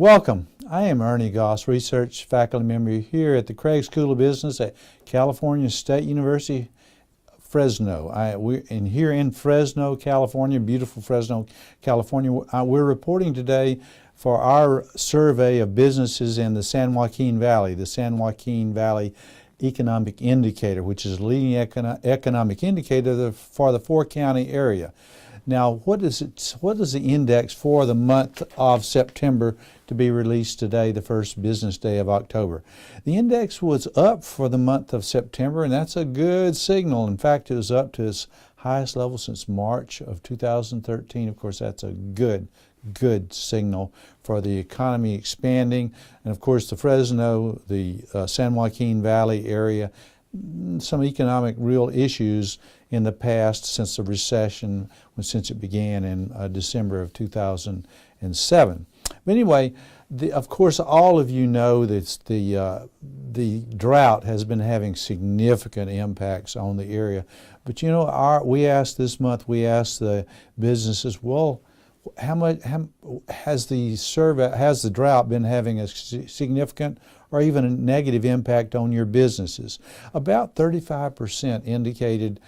Welcome. I am Ernie Goss, research faculty member here at the Craig School of Business at California State University, Fresno. We're here in Fresno, California, beautiful Fresno, California. We're reporting today for our survey of businesses in the San Joaquin Valley, Economic Indicator, which is a leading economic indicator for the four-county area. Now, what is the index for the month of September to be released today, the first business day of October? The index was up for the month of September, and that's a good signal. In fact, it was up to its highest level since March of 2013. Of course, that's a good signal for the economy expanding. And of course, the Fresno, the San Joaquin Valley area, some economic real issues in the past since the recession, since it began in December of 2007. But anyway, of course, all of you know that the drought has been having significant impacts on the area. But you know, we asked this month, we asked the businesses, well, how has the drought been having a significant or even a negative impact on your businesses? About 35% indicated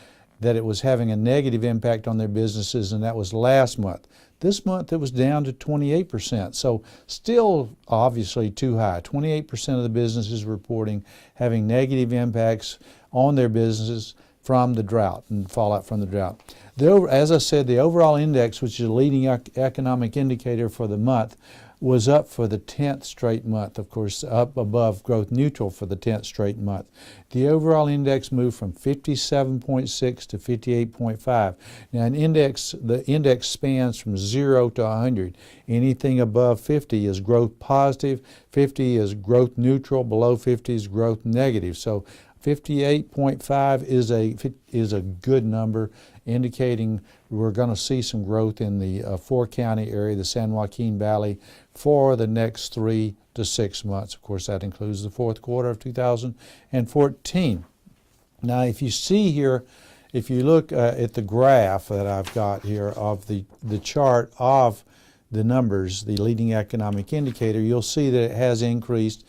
that it was having a negative impact on their businesses, and that was last month. This month it was down to 28%, so still obviously too high. 28% of the businesses reporting having negative impacts on their businesses from the drought and fallout from the drought. As I said, the overall index, which is a leading economic indicator for the month, was up for the 10th straight month, of course, up above growth neutral for the 10th straight month. The overall index moved from 57.6 to 58.5. Now, the index spans from 0 to 100. Anything above 50 is growth positive, 50 is growth neutral, below 50 is growth negative. So 58.5 is a good number, indicating we're going to see some growth in the four-county area, the San Joaquin Valley, for the next 3 to 6 months. Of course, that includes the fourth quarter of 2014. Now, if you see here, if you look at the graph that I've got here of the chart of the numbers, the leading economic indicator, you'll see that it has increased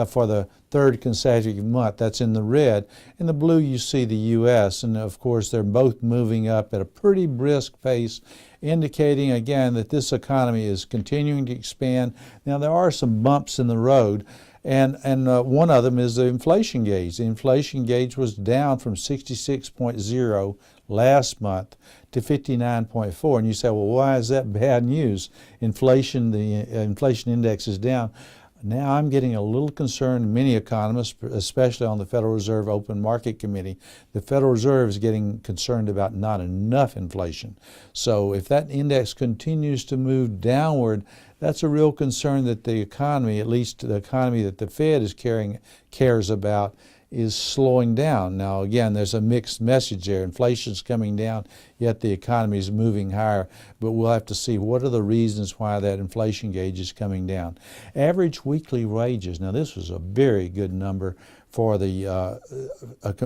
for the third consecutive month. That's in the red. In the blue, you see the U.S., and of course, they're both moving up at a pretty brisk pace, indicating again that this economy is continuing to expand. Now, there are some bumps in the road, and one of them is the inflation gauge. The inflation gauge was down from 66.0 last month to 59.4. And you say, well, why is that bad news? Inflation, the inflation index is down. Now I'm getting a little concerned, many economists, especially on the Federal Reserve Open Market Committee, the Federal Reserve is getting concerned about not enough inflation. So if that index continues to move downward, that's a real concern that the economy, at least the economy that the Fed cares about, is slowing down. Now, again, there's a mixed message there. Inflation's coming down, yet the economy is moving higher. But we'll have to see what are the reasons why that inflation gauge is coming down. Average weekly wages. Now, this was a very good number for the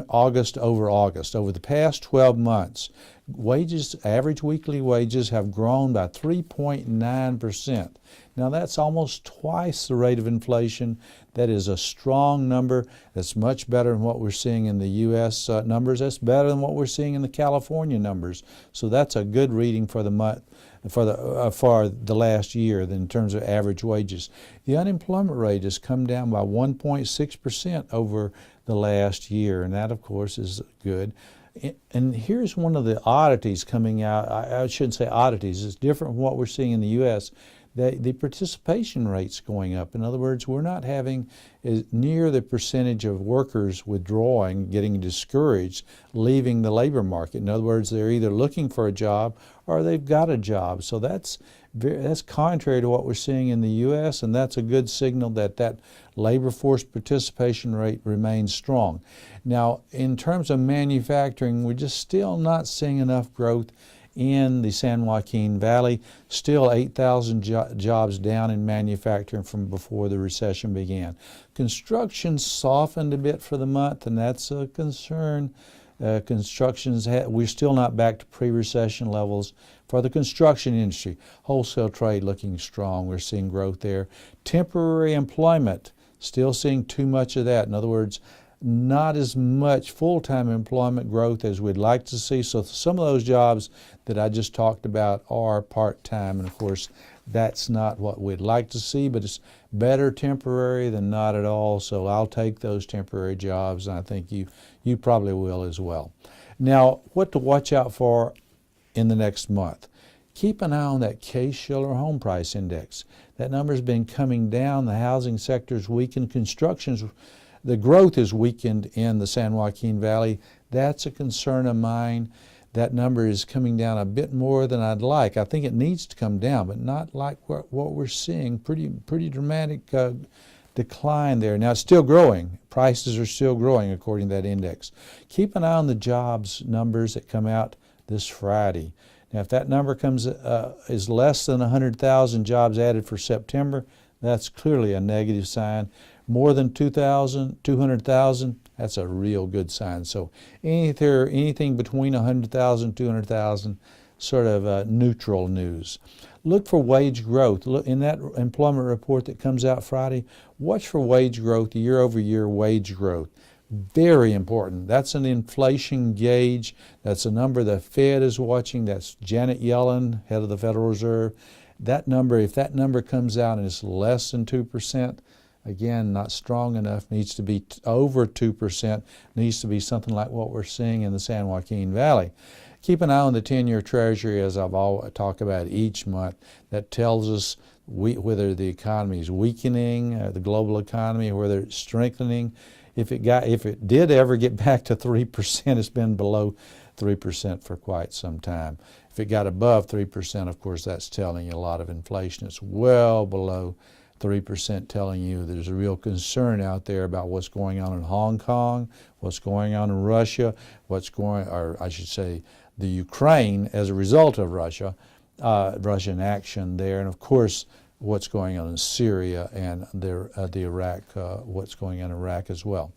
August over August. Over the past 12 months, average weekly wages have grown by 3.9%. Now, that's almost twice the rate of inflation. That is a strong number. That's much better than what we're seeing in the U.S. Numbers. That's better than what we're seeing in the California numbers. So that's a good reading for the month, for the last year in terms of average wages. The unemployment rate has come down by 1.6% over the last year, and that, of course, is good. And here's one of the oddities coming out. I shouldn't say oddities. It's different from what we're seeing in the U.S. The participation rate's going up. In other words, we're not having near the percentage of workers withdrawing, getting discouraged, leaving the labor market. In other words, they're either looking for a job or they've got a job. So that's contrary to what we're seeing in the U.S., and that's a good signal that labor force participation rate remains strong. Now, in terms of manufacturing, we're just still not seeing enough growth in the San Joaquin Valley. Still 8,000 jobs down in manufacturing from before the recession began. Construction softened a bit for the month, and that's a concern We're still not back to pre-recession levels for the construction industry. Wholesale trade looking strong. We're seeing growth there. Temporary employment, still seeing too much of that. In other words, not as much full-time employment growth as we'd like to see. So some of those jobs that I just talked about are part-time, and of course that's not what we'd like to see, but it's better temporary than not at all. So I'll take those temporary jobs, and I think you probably will as well. Now, what to watch out for in the next month? Keep an eye on that Case-Shiller home price index. That number's been coming down. The housing sector's weakened. The growth is weakened in the San Joaquin Valley. That's a concern of mine. That number is coming down a bit more than I'd like. I think it needs to come down, but not like what we're seeing. Pretty dramatic decline there. Now, it's still growing. Prices are still growing according to that index. Keep an eye on the jobs numbers that come out this Friday. Now, if that number is less than 100,000 jobs added for September, that's clearly a negative sign. More than 200,000, that's a real good sign. So anything between 100,000, 200,000, sort of neutral news. Look for wage growth. Look in that employment report that comes out Friday. Watch for wage growth, year-over-year wage growth. Very important. That's an inflation gauge. That's a number the Fed is watching. That's Janet Yellen, head of the Federal Reserve. That number, if that number comes out and it's less than 2%, again, not strong enough, needs to be over 2%, needs to be something like what we're seeing in the San Joaquin Valley. Keep an eye on the 10-year Treasury, as I've always talked about each month. That tells us whether the economy is weakening, the global economy, whether it's strengthening. If it did ever get back to 3%, it's been below 3% for quite some time. If it got above 3%, of course, that's telling you a lot of inflation. It's well below 3%, telling you there's a real concern out there about what's going on in Hong Kong, what's going on in Russia, the Ukraine as a result of Russian action there, and of course what's going on in Syria and the Iraq, what's going on in Iraq as well.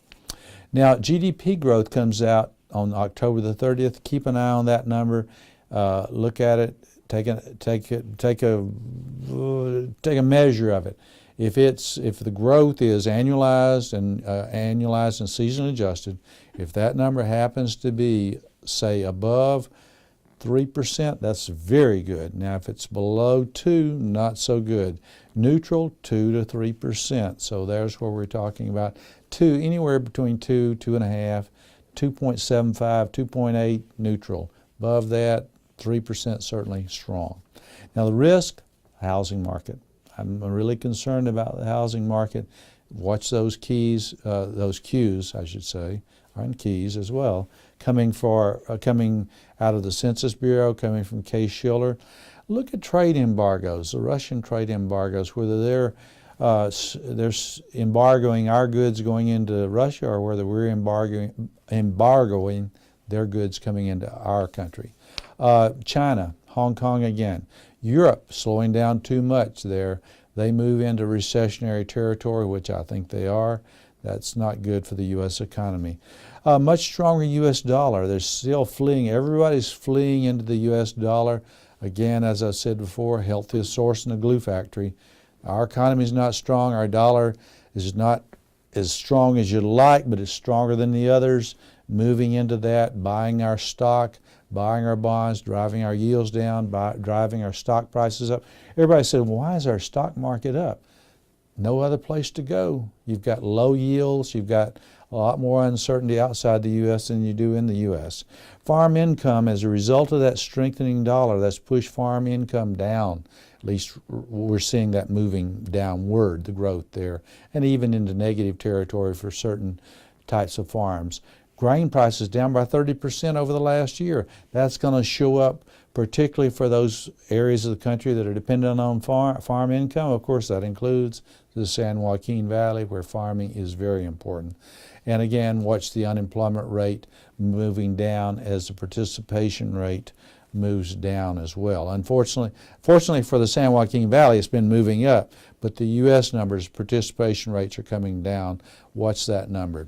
Now, GDP growth comes out on October the 30th. Keep an eye on that number. Look at it. Take a measure of it. If the growth is annualized and season adjusted, if that number happens to be, say, above 3%, that's very good. Now, if it's below 2%, not so good. Neutral, 2 to 3%. So there's where we're talking about anywhere between 2, 2.5, 2.75, 2.8, neutral. Above that, 3% certainly strong. Now, the risk, housing market. I'm really concerned about the housing market. Watch those cues, I should say, and keys as well, coming out of the Census Bureau, coming from Case-Shiller. Look at trade embargoes, the Russian trade embargoes, whether they're embargoing our goods going into Russia or whether we're embargoing their goods coming into our country. China, Hong Kong again. Europe slowing down too much there. They move into recessionary territory, which I think they are. That's not good for the U.S. economy. Much stronger U.S. dollar. They're still fleeing. Everybody's fleeing into the U.S. dollar. Again, as I said before, healthiest source in the glue factory. Our economy is not strong. Our dollar is not as strong as you'd like, but it's stronger than the others. Moving into that, buying our stock, buying our bonds, driving our yields down, driving our stock prices up. Everybody said, why is our stock market up? No other place to go. You've got low yields. You've got a lot more uncertainty outside the U.S. than you do in the U.S. Farm income, as a result of that strengthening dollar, that's pushed farm income down. At least we're seeing that moving downward, the growth there, and even into negative territory for certain types of farms. Grain prices down by 30% over the last year. That's going to show up particularly for those areas of the country that are dependent on farm income. Of course, that includes the San Joaquin Valley, where farming is very important. And again, watch the unemployment rate moving down as the participation rate moves down as well. Fortunately for the San Joaquin Valley, it's been moving up, but the U.S. numbers, participation rates are coming down. Watch that number.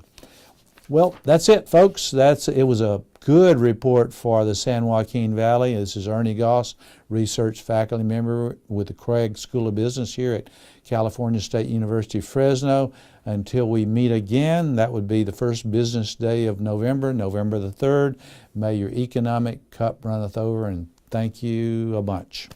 Well, that's it, folks. It was a good report for the San Joaquin Valley. This is Ernie Goss, research faculty member with the Craig School of Business here at California State University, Fresno. Until we meet again, that would be the first business day of November, November the 3rd. May your economic cup runneth over, and thank you a bunch.